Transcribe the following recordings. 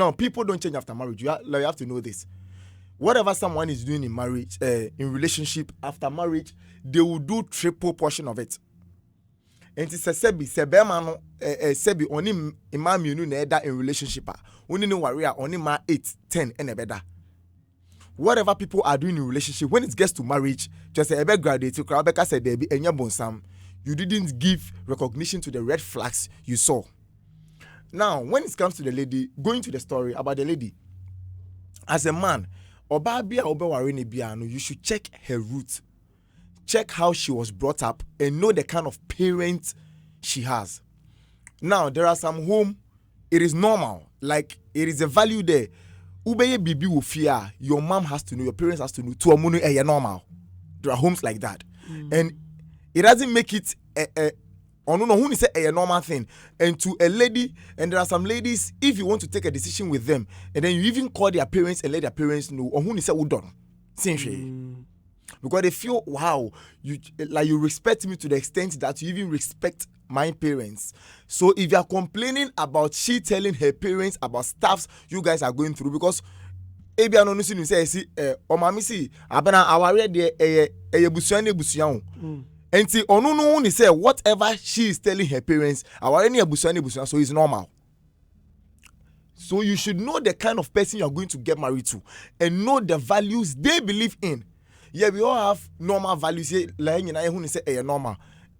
Now, people don't change after marriage. You have to know this. Whatever someone is doing in marriage, in relationship, after marriage, they will do triple portion of it. And it's a sebi man sebi only imam you know in relationship. Only no warrior only ma 8, 10 and a better. Whatever people are doing in relationship, when it gets to marriage, just a graduate to Krabeka said there be enya bonsam. You didn't give recognition to the red flags you saw. Now, when it comes to the lady, going to the story about the lady, as a man, you should check her roots, check how she was brought up, and know the kind of parents she has. Now, there are some whom it is normal, like it is a value there. Ubeye bibi will fear. Your mom has to know, your parents has to know. To a normal. There are homes like that, and it doesn't make it a who say a normal thing. And to a lady, and there are some ladies, if you want to take a decision with them, and then you even call their parents and let their parents know, or who say udon, because they feel wow, you respect me to the extent that you even respect my parents. So if you are complaining about she telling her parents about stuffs you guys are going through, because ebi anu si say si o mama si abena aware de busuan ne busuan and see onu no ni say whatever she is telling her parents aware ne busuan ne busuan, so it's normal. So you should know the kind of person you are going to get married to and know the values they believe in. Yeah, we all have normal values. Like you know, who say normal.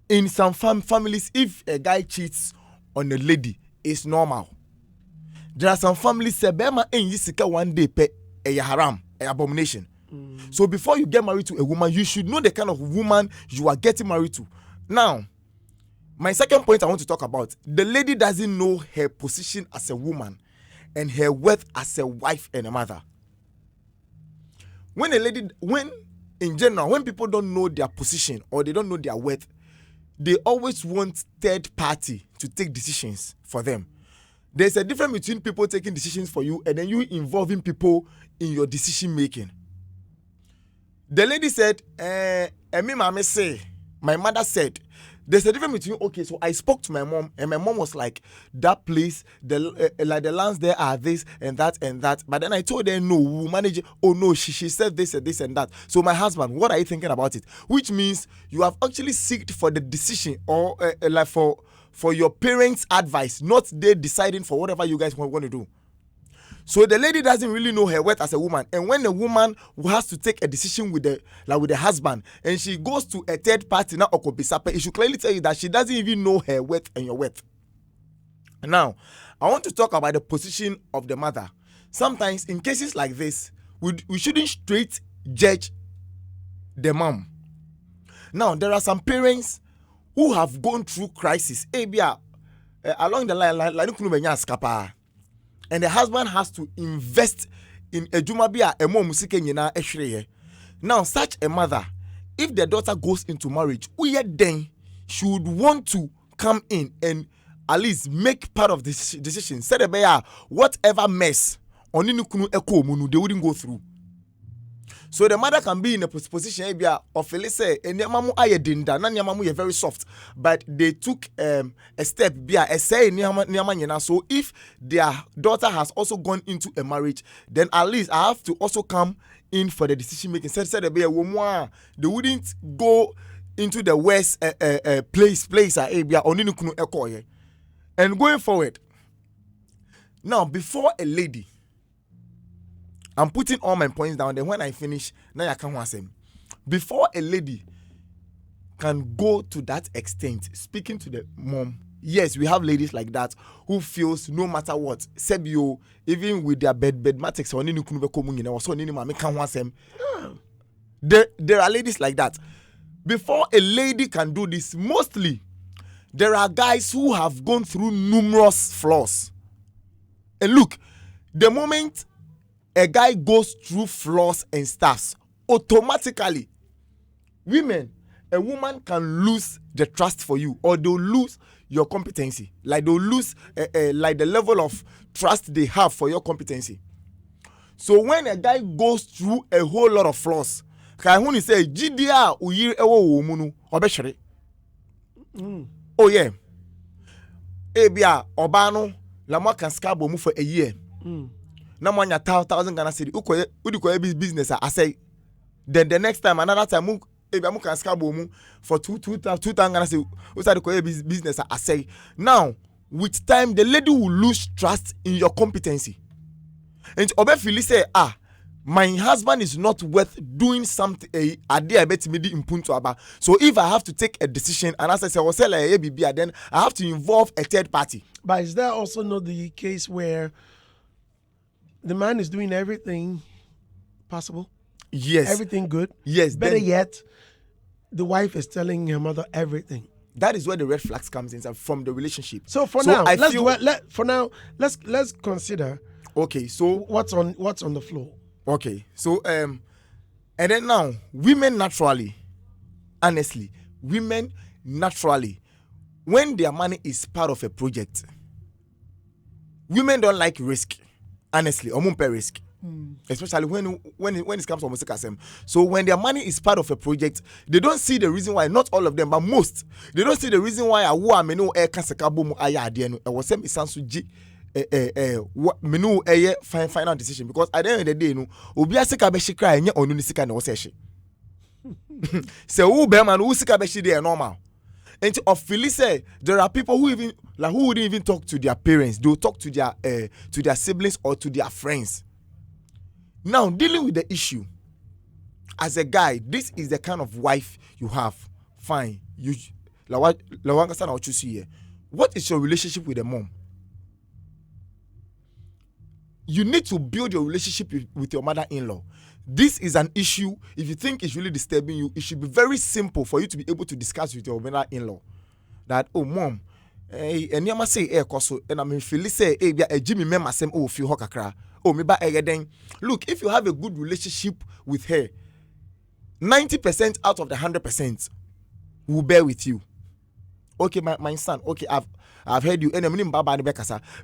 In some families, if a guy cheats on a lady, it's normal. There are some families say bema yisika one day pe a haram, a abomination. So before you get married to a woman, you should know the kind of woman you are getting married to. Now, my second point I want to talk about, the lady doesn't know her position as a woman and her worth as a wife and a mother. When in general, when people don't know their position or they don't know their worth, they always want third party to take decisions for them. There's a difference between people taking decisions for you and then you involving people in your decision making. The lady said, my mother said, there's a difference between, okay, so I spoke to my mom and my mom was like, that place, like the lands there are this and that and that. But then I told her, no, we'll manage it. Oh no, she said this and this and that. So my husband, what are you thinking about it? Which means you have actually sought for the decision or like for your parents' advice, not they deciding for whatever you guys want to do. So the lady doesn't really know her worth as a woman, and when a woman who has to take a decision with the husband, and she goes to a third party now, it should clearly tell you that she doesn't even know her worth and your worth. Now, I want to talk about the position of the mother. Sometimes in cases like this, we shouldn't straight judge the mom. Now, there are some parents who have gone through crisis. Along the line, and the husband has to invest in a jumabia a more musike nyina ehwere. Now, such a mother, if the daughter goes into marriage, then she would want to come in and at least make part of this decision. Said whatever mess on they wouldn't go through. So the mother can be in a position of say nyamamu ayedinda na nyamamu ye very soft, but they took a step so if their daughter has also gone into a marriage, then at least I have to also come in for the decision making. Said they wouldn't go into the worst place and going forward. Now, before a lady, I'm putting all my points down, then when I finish, now I can want them. Before a lady can go to that extent, speaking to the mom, yes, we have ladies like that who feels no matter what, Sebio, even with their bedmatics or there are ladies like that. Before a lady can do this, mostly there are guys who have gone through numerous flaws. And look, the moment a guy goes through flaws and stuffs, automatically, a woman can lose the trust for you, or they'll lose your competency. Like they'll lose like the level of trust they have for your competency. So when a guy goes through a whole lot of flaws, Kahuni say, "Jidia uyi ewo munu obeshere." Oh yeah. Ebia obano la mo kan skabo mu for a year. Na mo anya 1,000 Ghana cedi. Ukoye business I say. Then the next time, another time, maybe I can scabo mu for 2,000 Ghana cedi. Usa the koye business I say. Now, with time, the lady will lose trust in your competency. And Obe Philly say, my husband is not worth doing something. I bet me the impunto about. So if I have to take a decision, and as I say, then I have to involve a third party. But is there also not the case where the man is doing everything possible? Yes. Everything good? Yes. Better yet, the wife is telling her mother everything. That is where the red flags comes in from the relationship. So now, let's consider. Okay, so what's on the floor? Okay, so and then now women naturally, honestly, when their money is part of a project, women don't like risk. Honestly, or pay risk. Especially when it comes to Omosikasem. So when their money is part of a project, they don't see the reason why, not all of them, but most, they don't see the reason why I menu e kasakabo mu aya ade no e wasem isansu ji menu eye final decision, because at the end of the day no obi asika be shikra enye onu ni sika na wo se hye. Se wo be man wo sika be shi dey normal. And of Philly say there are people who wouldn't even talk to their parents. They'll talk to their siblings or to their friends. Now, dealing with the issue, as a guy, this is the kind of wife you have. Fine. What is your relationship with the mom? You need to build your relationship with your mother-in-law. This is an issue. If you think it's really disturbing you, it should be very simple for you to be able to discuss with your mother-in-law. That, oh, mom, and you must say, and I mean, Phyllis say, Jimmy, member, same, oh, feel hokakra. Oh, me ba then. Look, if you have a good relationship with her, 90% out of the 100% will bear with you. Okay, my son, okay, I've heard you.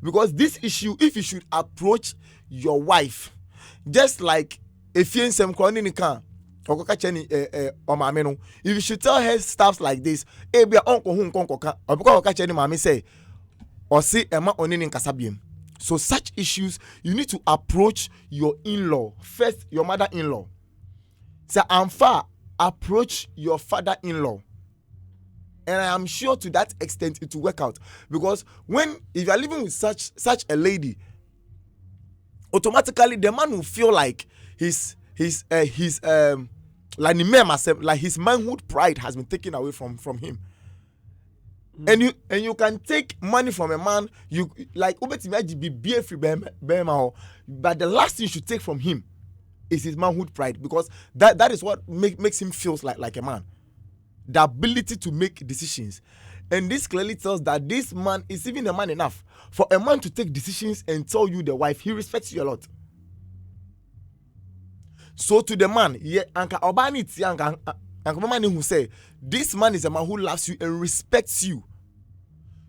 Because this issue, if you should approach your wife, just like if you if you should tell her stuff like this, so such issues, you need to approach your in-law. First, your mother-in-law. So I'm far, approach your father-in-law. And I am sure to that extent it will work out. Because if you are living with such a lady, automatically the man will feel like his manhood pride has been taken away from him. And you can take money from a man, you like but the last thing you should take from him is his manhood pride, because that is what makes him feel like a man. The ability to make decisions. And this clearly tells that this man is even a man enough for a man to take decisions and tell you, the wife, he respects you a lot. So to the man, Anka Obani Tianga who say this man is a man who loves you and respects you.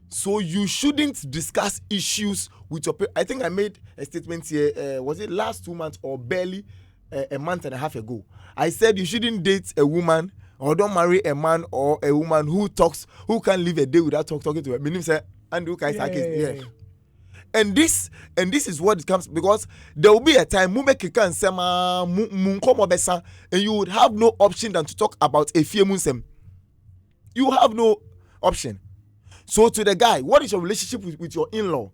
So you shouldn't discuss issues with your parents. I think I made a statement here, was it last 2 months or barely a month and a half ago? I said you shouldn't date a woman or don't marry a man or a woman who can live a day without talking to her. Meaning say Andrew Kaisakis. And this is what it comes, because there will be a time and you would have no option than to talk about a fear munsem. You have no option. So to the guy, what is your relationship with your in-law?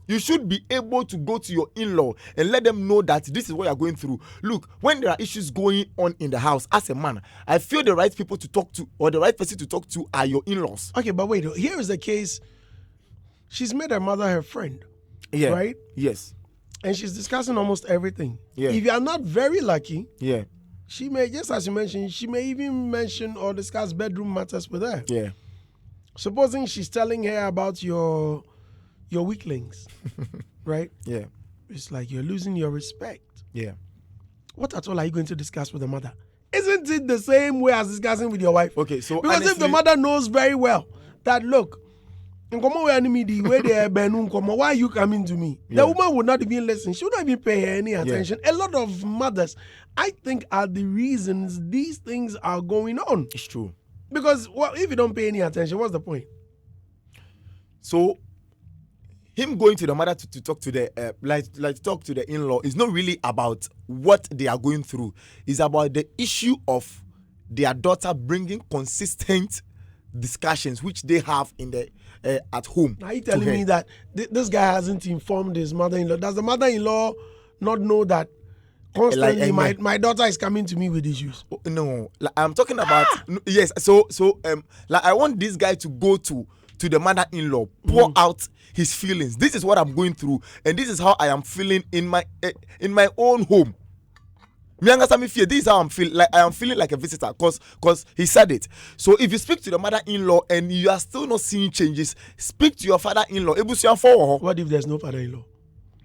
You should be able to go to your in-law and let them know that this is what you're going through. Look, when there are issues going on in the house, as a man, I feel the right people to talk to, or the right person to talk to, are your in-laws. Okay, but wait, here is the case. She's made her mother her friend. Yeah. Right? Yes. And she's discussing almost everything. Yeah. If you are not very lucky, yeah, she may, just as you mentioned, she may even mention or discuss bedroom matters with her. Yeah. Supposing she's telling her about your weaklings, right? Yeah. It's like you're losing your respect. Yeah. What at all are you going to discuss with the mother? Isn't it the same way as discussing with your wife? Okay, so because honestly, if the mother knows very well that, look, why are you coming to me? Yeah. The woman would not even listen. She would not even pay her any attention. Yeah. A lot of mothers, I think, are the reasons these things are going on. It's true. Because if you don't pay any attention, what's the point? So him going to the mother to talk to the like talk to the in-law is not really about what they are going through. It's about the issue of their daughter bringing consistent discussions which they have in the at home. Are you telling me that this guy hasn't informed his mother-in-law? Does the mother-in-law not know that constantly my daughter is coming to me with issues? No, like, I'm talking about yes. So like I want this guy to go to the mother-in-law, pour out his feelings. This is what I'm going through, and this is how I am feeling in my own home. This is how I'm feeling. Like I am feeling like a visitor, cause he said it. So if you speak to the mother-in-law and you are still not seeing changes, speak to your father-in-law. What if there's no father-in-law?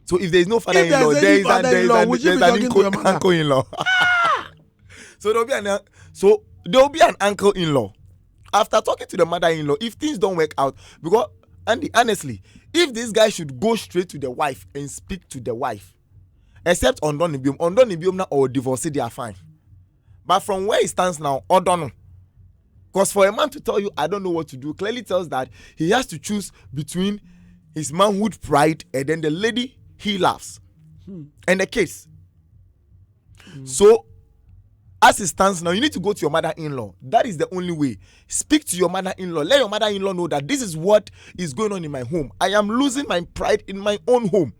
So if there is no father-in-law, there is an uncle-in-law. So there will be an uncle-in-law. After talking to the mother-in-law, if things don't work out, because Andy, honestly, if this guy should go straight to the wife and speak to the wife, except on Nibium now or divorce, they are fine. But from where he stands now, Odono, because for a man to tell you I don't know what to do, clearly tells that he has to choose between his manhood pride and then the lady he loves and the case. So as it stands now, you need to go to your mother-in-law. That is the only way. Speak to your mother-in-law. Let your mother-in-law know that this is what is going on in my home. I am losing my pride in my own home.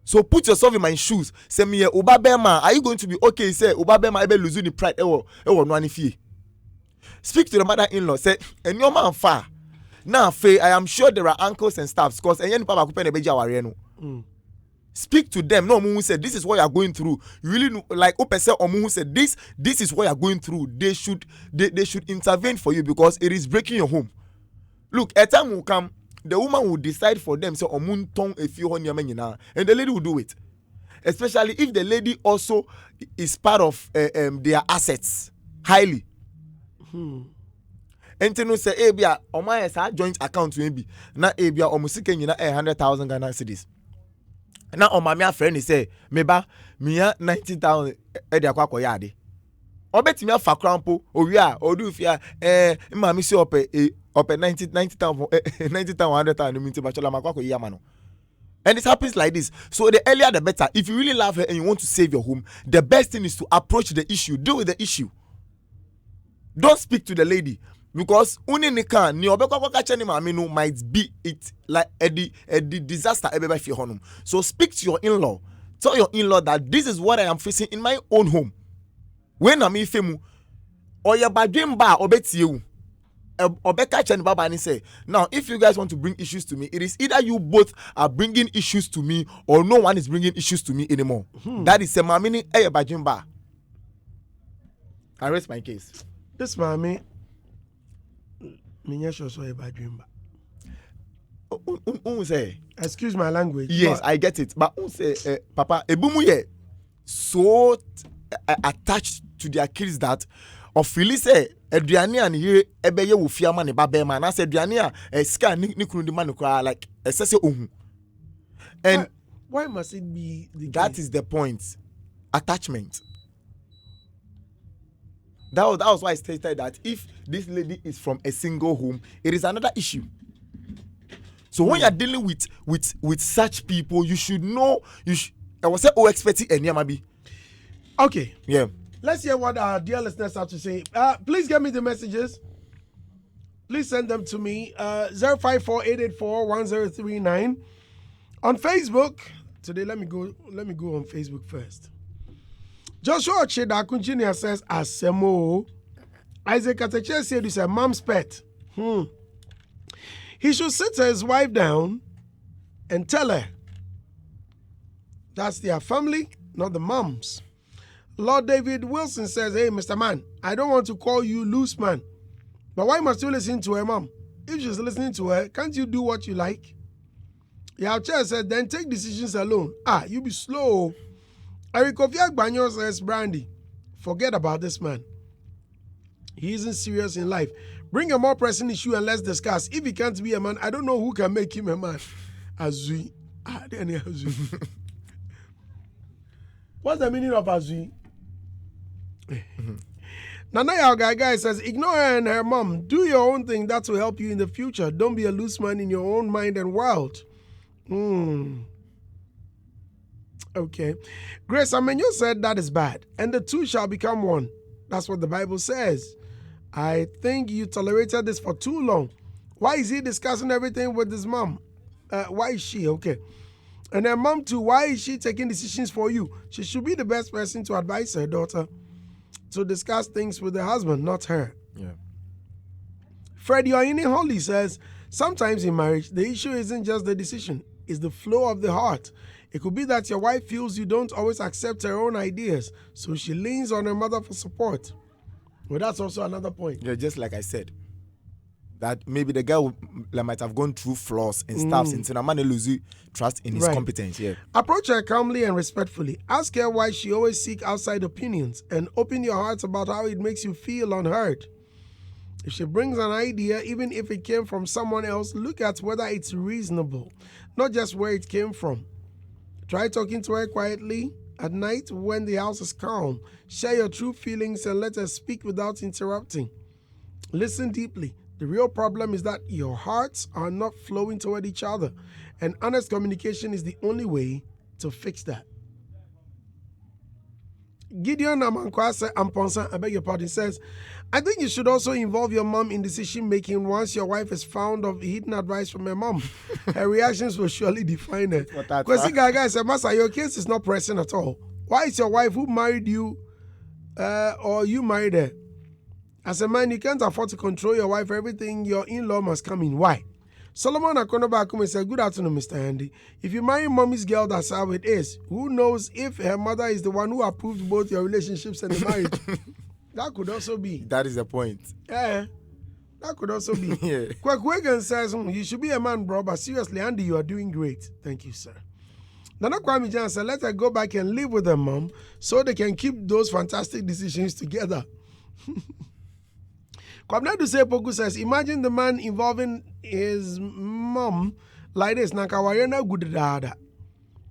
So put yourself in my shoes. Say me, Obabema, are you going to be okay? Say Obabema, I be losing the pride. Speak to the mother-in-law. Say, and your man far. Now, I am sure there are uncles and staffs because speak to them. No, who said this is what you are going through. You really know, like Opese or who said this is what you are going through. They should intervene for you because it is breaking your home. Look, a time will come, the woman will decide for them. So tongue a few and the lady will do it. Especially if the lady also is part of their assets highly. And to say, Abia, or my joint account maybe not Abia or Musika 100,000 Ghana cedis. Now, on my friend, he say, Meba, Mia 90,000 Edia Yadi. Or bet me a fa crampo, or ya, or do if ya, Mammy so up 90,000, 100,000 means to Bachola Macquaco Yamano. And it happens like this. So the earlier the better. If you really love her and you want to save your home, the best thing is to approach the issue, deal with the issue. Don't speak to the lady. Because uninika ni obekwa kacha ni maminu might be it like a disaster everybody fi honum. So speak to your in-law. Tell your in-law that this is what I am facing in my own home. When I'm ifemu oya badwem ba obeti you. Obeka chani baba ni say, now if you guys want to bring issues to me, it is either you both are bringing issues to me or no one is bringing issues to me anymore. That is a mamini eya badwem ba. I rest my case. This mami excuse my language. Yes, I get it. But say, Papa, ebumu so attached to their kids that of really say Adriani and here ebeye wo fiama ne babe man. I said Adriani ska ni kunu di man like sese ohun. And why must it be the that case? Is the point. Attachment. That was why I stated that if this lady is from a single home, it is another issue. So when you are dealing with such people, you should know. I was say expecting and maybe. Okay. Yeah. Let's hear what our dear listeners have to say. Please get me the messages. Please send them to me. 054-884-1039 on Facebook. Today, let me go on Facebook first. Joshua Cheda Jr. says, Asemo. Isaac Atache said, he's a mom's pet. He should sit his wife down and tell her that's their family, not the moms. Lord David Wilson says, hey, Mr. Man, I don't want to call you loose man, but why must you listen to her mom? If she's listening to her, can't you do what you like? Yaucha said, then take decisions alone. You be slow. Eric Banyo says, Brandy, forget about this man. He isn't serious in life. Bring a more pressing issue and let's discuss. If he can't be a man, I don't know who can make him a man. Azui. Azui. What's the meaning of Azui? Nanaya guy says, ignore her and her mom. Do your own thing. That will help you in the future. Don't be a loose man in your own mind and world. Okay. Grace Amenyo said that is bad, and the two shall become one. That's what the Bible says. I think you tolerated this for too long. Why is he discussing everything with his mom? Why is she? Okay. And then mom too, why is she taking decisions for you? She should be the best person to advise her daughter to discuss things with her husband, not her. Yeah. Fred Yoini Holly says, sometimes in marriage, the issue isn't just the decision, it's the flow of the heart. It could be that your wife feels you don't always accept her own ideas, so she leans on her mother for support. Well, that's also another point. Yeah, just like I said, that maybe the guy might have gone through flaws and stuff, since a man loses trust in his competence. Yeah. Approach her calmly and respectfully. Ask her why she always seeks outside opinions, and open your heart about how it makes you feel unheard. If she brings an idea, even if it came from someone else, look at whether it's reasonable, not just where it came from. Try talking to her quietly at night when the house is calm. Share your true feelings and let her speak without interrupting. Listen deeply. The real problem is that your hearts are not flowing toward each other, and honest communication is the only way to fix that. Gideon Amankwase Amponsa, I beg your pardon, says, I think you should also involve your mom in decision making once your wife is found of hidden advice from her mom. Her reactions will surely define her. Kwesi Gaga said, Master, your case is not pressing at all. Why is your wife who married you or you married her? As a man, you can't afford to control your wife. Everything your in-law must come in. Why? Solomon Akonobakume said, good afternoon, Mr. Andy. If you marry mommy's girl, that's how it is. Who knows if her mother is the one who approved both your relationships and the marriage? That could also be. That is the point. Yeah, that could also be. Yeah. Kwekwegan says, you should be a man, bro, but seriously, Andy, you are doing great. Thank you, sir. Nana Kwame Jan said, let her go back and live with her mom so they can keep those fantastic decisions together. Kwabnadu Sepoku says, imagine the man involving his mom like this. Nakawayana Gudada.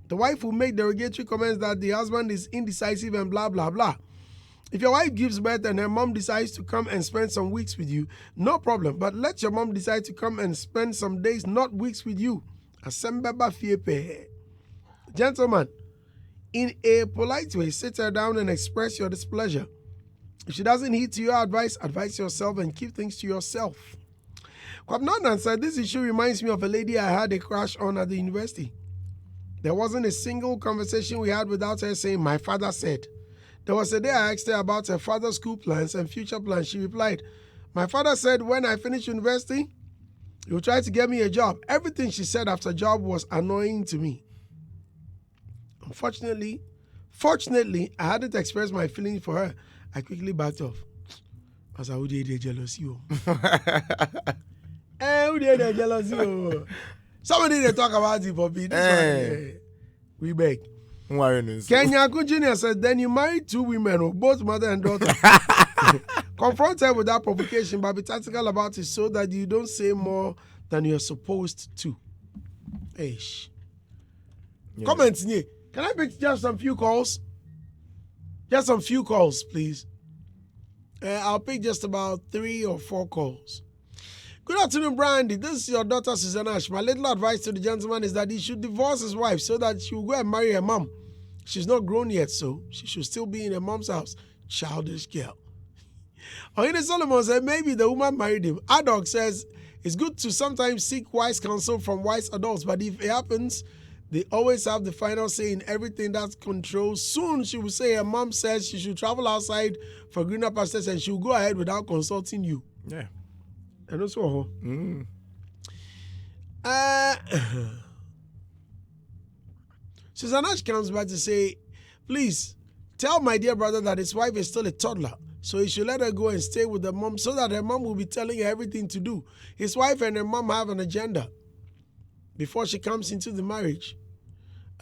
The wife will make derogatory comments that the husband is indecisive and blah, blah, blah. If your wife gives birth and her mom decides to come and spend some weeks with you, no problem. But let your mom decide to come and spend some days, not weeks with you. Gentlemen, in a polite way, sit her down and express your displeasure. If she doesn't heed to your advice, advise yourself and keep things to yourself. Kwabnanan said, this issue reminds me of a lady I had a crush on at the university. There wasn't a single conversation we had without her saying, my father said. There was a day I asked her about her father's school plans and future plans. She replied, my father said when I finish university, he will try to get me a job. Everything she said after job was annoying to me. Fortunately, I hadn't expressed my feelings for her. I quickly backed off. As I would do jealousy. Who did jealousy? Somebody they talk about it for me. We beg. Kenya Jr. said, then you married two women, both mother and daughter. Confront her with that provocation, but be tactical about it so that you don't say more than you're supposed to. Eish. Yeah. Comments here. Can I pick just some few calls? Just some few calls, please. I'll pick just about 3 or 4 calls. Good afternoon, Brandy. This is your daughter, Susanna Ash. My little advice to the gentleman is that he should divorce his wife so that she will go and marry her mom. She's not grown yet, so she should still be in her mom's house. Childish girl. Oyine Solomon said maybe the woman married him. Adog says it's good to sometimes seek wise counsel from wise adults, but if it happens, they always have the final say in everything that's controlled. Soon she will say her mom says she should travel outside for greener pastures and she will go ahead without consulting you. Yeah. And also, Susanna comes back to say, please tell my dear brother that his wife is still a toddler. So he should let her go and stay with her mom so that her mom will be telling her everything to do. His wife and her mom have an agenda before she comes into the marriage.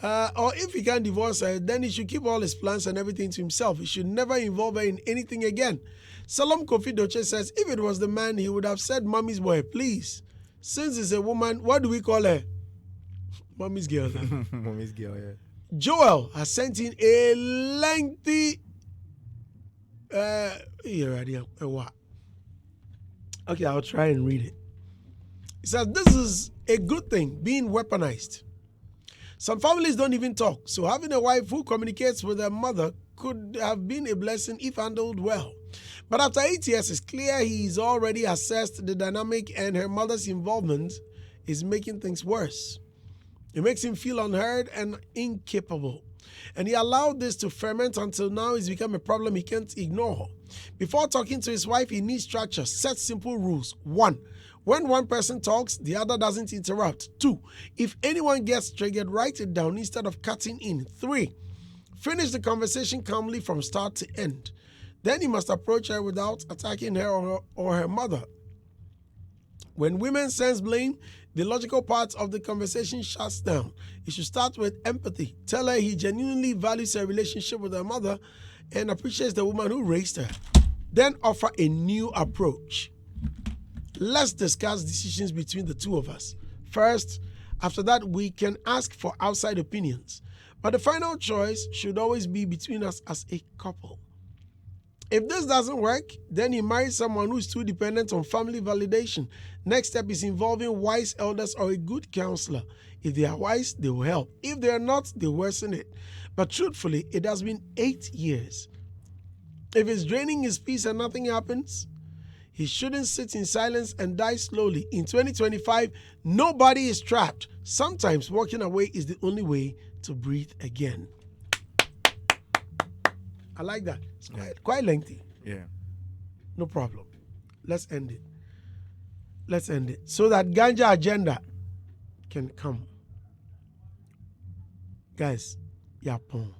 Or if he can't divorce her, then he should keep all his plans and everything to himself. He should never involve her in anything again. Salom Kofi Doche says, if it was the man, he would have said, mommy's boy, please. Since it's a woman, what do we call her? Mommy's girl. Mommy's girl, yeah. Joel has sent in a lengthy... Okay, I'll try and read it. It says, this is a good thing, being weaponized. Some families don't even talk, so having a wife who communicates with her mother could have been a blessing if handled well. But after 8 years, it's clear he's already assessed the dynamic, and her mother's involvement is making things worse. It makes him feel unheard and incapable. And he allowed this to ferment until now it's become a problem he can't ignore. Before talking to his wife, he needs structure. Set simple rules. 1. When one person talks, the other doesn't interrupt. 2. If anyone gets triggered, write it down instead of cutting in. 3. Finish the conversation calmly from start to end. Then he must approach her without attacking her or her mother. When women sense blame, the logical part of the conversation shuts down. You should start with empathy. Tell her he genuinely values her relationship with her mother and appreciates the woman who raised her. Then offer a new approach. Let's discuss decisions between the two of us. First, after that, we can ask for outside opinions. But the final choice should always be between us as a couple. If this doesn't work, then he marries someone who is too dependent on family validation. Next step is involving wise elders or a good counselor. If they are wise, they will help. If they are not, they worsen it. But truthfully, it has been 8 years. If it's draining his peace and nothing happens, he shouldn't sit in silence and die slowly. In 2025, nobody is trapped. Sometimes walking away is the only way to breathe again. I like that. It's quite lengthy. Yeah. No problem. Let's end it. Let's end it. So that ganja agenda can come. Guys, yapon.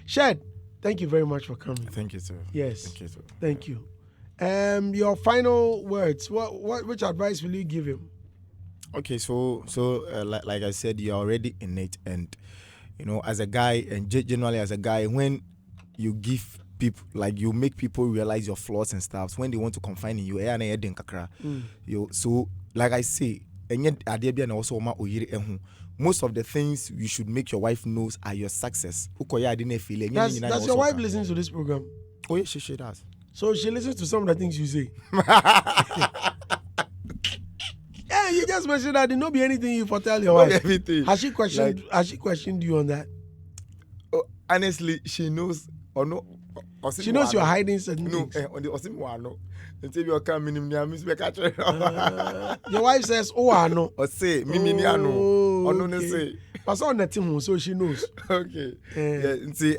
Shed, thank you very much for coming. Thank you, sir. Yes. Thank you, sir. Thank you. Your which advice will you give him? Okay, so like I said, you're already in it, and you know, as a guy, and generally as a guy, when you give people, like, you make people realize your flaws and stuff, when they want to confine in you, so like I say, most of the things you should make your wife knows are your success. Does your wife listen to this program? Oh yeah, she does. So she listens to some of the things you say. Yeah, you just mentioned that there not be anything you foretell your wife. Everything. Has she questioned you on that? Oh, honestly, she knows or no. She knows you're hiding certain things. Your wife says, "Oh, I know." Or say, "Mimi, I know." Or no, say. But so nothing, so she knows. Okay. Yeah. See,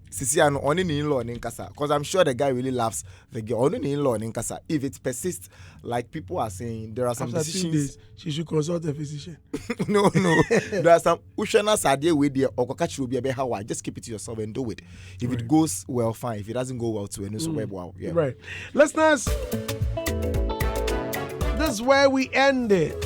Sisi, I know only in-law in Kasa, because I'm sure the guy really loves the girl. Only in-law in Kasa. If it persists, like people are saying, there are some After decisions. 2 days, she should consult a physician. No. There are some Ushana Sadia with the Okachi will be a how I just keep it to yourself and do it. If it goes well, fine. If it doesn't go well, too, and it's well. Yeah. Right. Listeners, this is where we end it.